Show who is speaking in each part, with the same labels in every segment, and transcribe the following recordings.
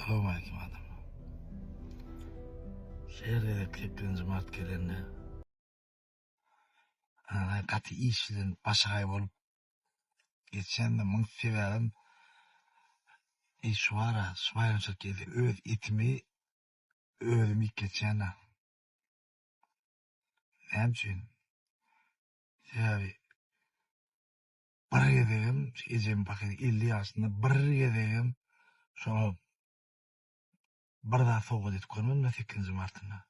Speaker 1: Selamünaleyküm adam. Şehirde hepinci mart geleni. Katı işlerin başakay olup geçen de mıng severim. Şu ara subayınçak geldi. Öz itimi özüm ilk geçen. Nem için? Sebebi bir gedeyim. Ecem bakayım 50 yaşında bir gedeyim. Şunu bir daha soğuk edip koymayayım da 8. Mart'ına.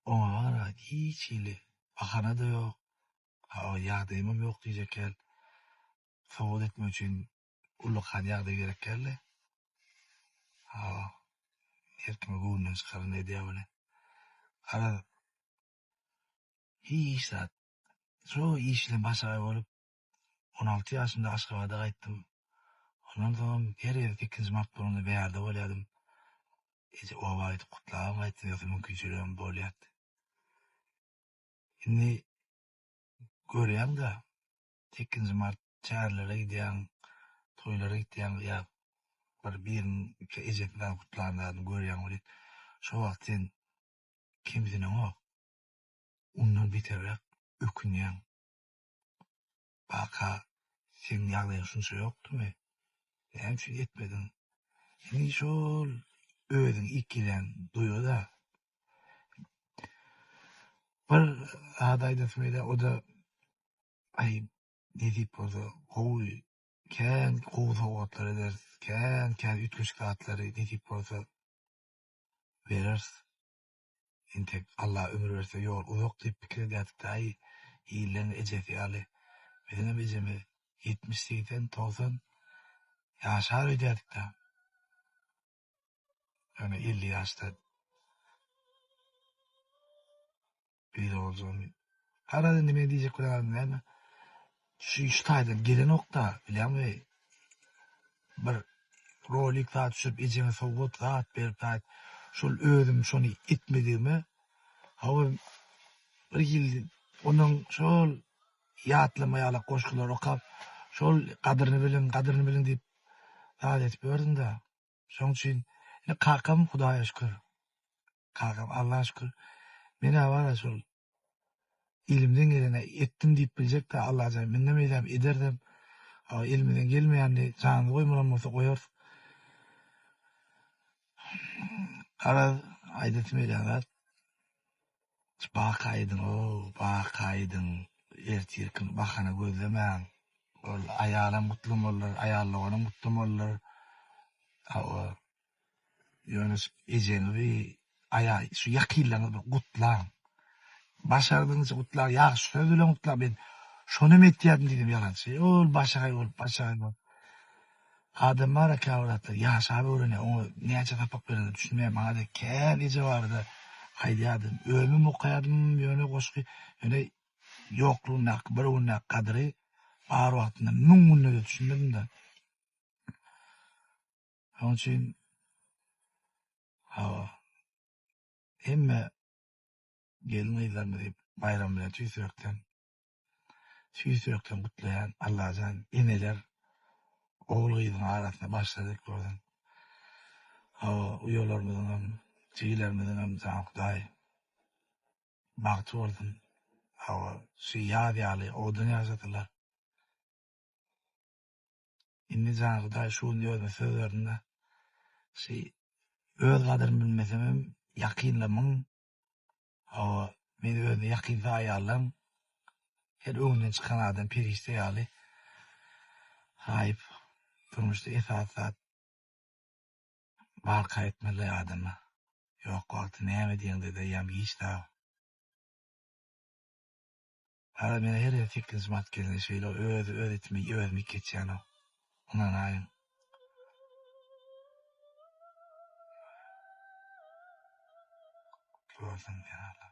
Speaker 1: Ona var hiç ili. Bakana da yok. Yağdayımım yok diyecek gel. Soğuk etme için ullukan yağda gerek geldi. Erkime gönlüň çykaryn edýär bile. Ara hiç zat. Şo işle başaga bolup 16 ýaşymda Aşgabat'a gaýtdym. Ondan soň her ýerde 2 mart bolanda bärde bolýardym. Eje o wagt gutlap gaýtdym, ýa-da mümkinçiligim bolýardy. Indi görýän-de 8 mart çärlere gidýän, toýlara gidýän ýa birini ejetden gutlanýan görýän bolat. Şo wagt sen kimdin o? Ondan beterek ökünýän. Baka sen ýagdaýyň şunça ýokdumy? Hem şu etmedin. Indi şol özüň ikilen duýuda. Bir adaýda etmeli, o da ay ne diýip bolsa, gowy kän gowy sowgatlar eder, kän ütgüçlik atlary ne diýip bolsa berer. Intek Allah ömür berse ýol uzak diýip pikir edýärdik-de, ay ýyllaryň ejeti ýaly. Benim ejemi 70-den 90 ýaşar edýärdik-de. Yani 50 ýaşda bir oldum. Arada nime diýjek bolarym näme? Şu taýdan gelen okda, bilýärmi? Bir rolik taýt düşüp ejeme sowgat taýt berip taýt. Şol özüm şonu etmedigime, hawa bir ýyl onuň şol ýatlamaýala goşgular okap, şol gadyryny bilin diýip taýt etip berdim-de. Şoň üçin kakam Hudaýa şükür. Kakam Allaha şükür. Mene wara şol ilimden gelene etdim diýip biljek-de Allah jan menden meýdem ederdim. Elimden gelmeýänli janyny goýmalam bolsa goýar. Ara aýdatmylýan zat. Bakaýdyň, ertirkin bakana gözlemäň. Ol aýalam mutlu bolar, aýallaryň mutlu bolar. Ýönes ejeni şu ýakynlanyň gutlan. Başardyňyz gutlar, ýaşy söz bilen gutlar. Ben şonu etýärdim diýdim ýalançy. Ol başagay bolup. Adamlar kawratlar, ýaşaby öwrene, oňa näçe tapak berdi düşünmeýär. Maňa da kän eje bardy. Haýdýardym, ömüm okaýardym, ýöne goşky, ýöne ýoklugyna, bir günnä kadry bar wagtynda müňünde düşünmedim-de. Onuň üçin emme gelin aýlarynda diýip bayram bilen tüýsürekden gutlaýan Allahan eneler ogul-gyzyň arasynda başladyk boldan. Uýalarymyzyň hem, çigilerimizin hem Hudaý bagty boldum. Şu ýaly odan ýaşadylar. Indi Hudaý şu ýöne söz berdinde. Öz gadyrymy bilmesem hem ýakynlamyň, meni özüne ýakynsa aýalam, her öňünden çykan adam perişte ýaly. Haýyp, durmuşda esasat barka etmeli adama. Ýok wagty näme diýende de ýam hiç-de. Ara meni her 8 mart gelene şeýle öz etmi, özümi geçýän o. Onan aýyn. Gördüm ýa-da.